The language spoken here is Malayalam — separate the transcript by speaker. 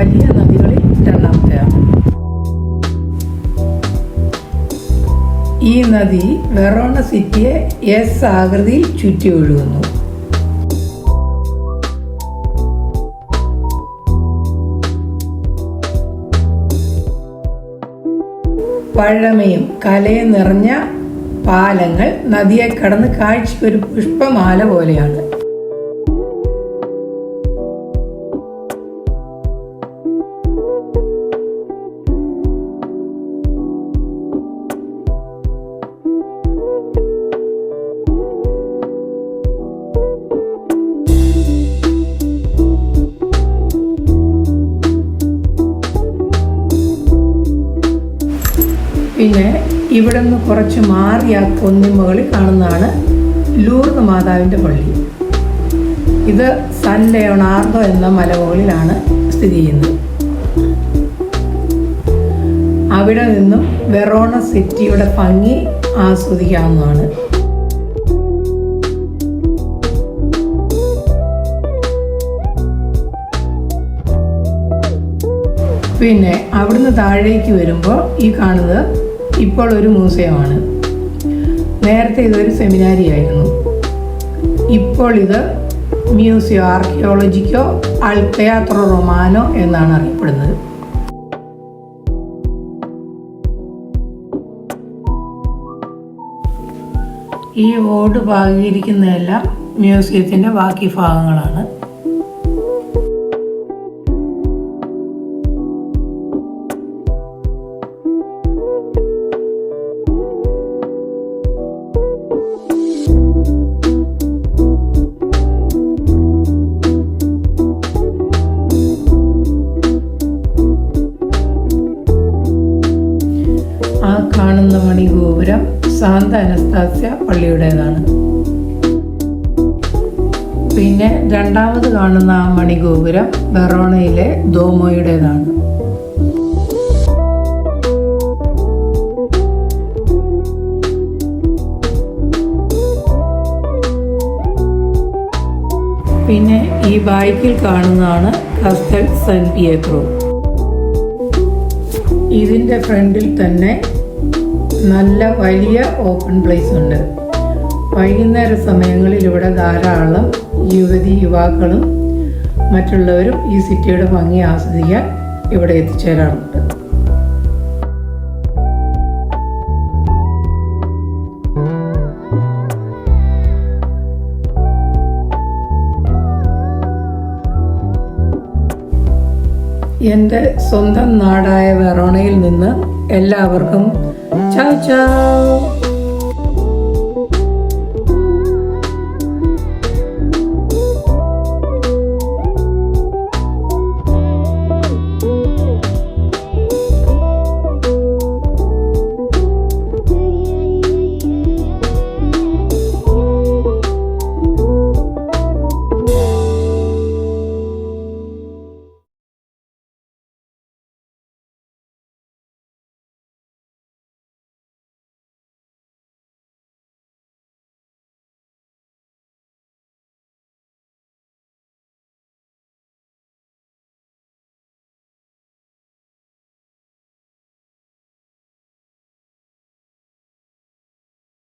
Speaker 1: വലിയ നദികളിൽ രണ്ടാമത്തെയാണ്. ഈ നദി വെറോണ സിറ്റിയെ എസ് ആകൃതിയിൽ ചുറ്റി ഒഴുകുന്നു. പഴമയും കലയും നിറഞ്ഞ പാലങ്ങൾ നദിയെ കടന്ന് കാഴ്ചയ്ക്കൊരു പുഷ്പമാല പോലെയാണ്. പിന്നെ ഇവിടെ നിന്ന് കുറച്ച് മാറി ആ കുന്നിന്മുകളിൽ കാണുന്നതാണ് ലൂർദ് മാതാവിൻ്റെ പള്ളി. ഇത് സാൻ ലിയോണാർഡോ എന്ന മലമുകളിലാണ് സ്ഥിതി ചെയ്യുന്നത്. അവിടെ നിന്നും വെറോണ സിറ്റിയുടെ ഭംഗി ആസ്വദിക്കാവുന്നതാണ്. പിന്നെ അവിടുന്ന് താഴേക്ക് വരുമ്പോൾ ഈ കാണുന്നത് ഇപ്പോൾ ഒരു മ്യൂസിയമാണ്. നേരത്തെ ഇതൊരു സെമിനാരി ആയിരുന്നു. ഇപ്പോൾ ഇത് മ്യൂസിയോ ആർക്കിയോളജിക്കോ അൽ തെയാത്രോ റൊമാനോ എന്നാണ് അറിയപ്പെടുന്നത്. ഈ ഓട് പാകിയിരിക്കുന്നതെല്ലാം മ്യൂസിയത്തിൻ്റെ ബാക്കി ഭാഗങ്ങളാണ്. ആ കാണുന്ന മണിഗോപുരം സാന്ത അനസ്താസ്യ പള്ളിയുടേതാണ്. പിന്നെ രണ്ടാമത് കാണുന്ന ആ മണിഗോപുരം വെറോണയിലെ ദോമോയുടേതാണ്. പിന്നെ ഈ ബാക്കിൽ കാണുന്നതാണ് കസ്റ്റൽ സാൻ പിയത്രോ. ഇതിൻ്റെ ഫ്രണ്ടിൽ തന്നെ നല്ല വലിയ ഓപ്പൺ പ്ലേസ് ഉണ്ട്. വൈകുന്നേര സമയങ്ങളിൽ ഇവിടെ ധാരാളം യുവാക്കളും മറ്റുള്ളവരും ഈ സിറ്റിയുടെ ഭംഗി ആസ്വദിക്കാൻ ഇവിടെ എത്തിച്ചേരാറുണ്ട്. എൻ്റെ സ്വന്തം നാടായ വെറോണയിൽ നിന്ന് എല്ലാവർക്കും ചാവ് ചാവ്.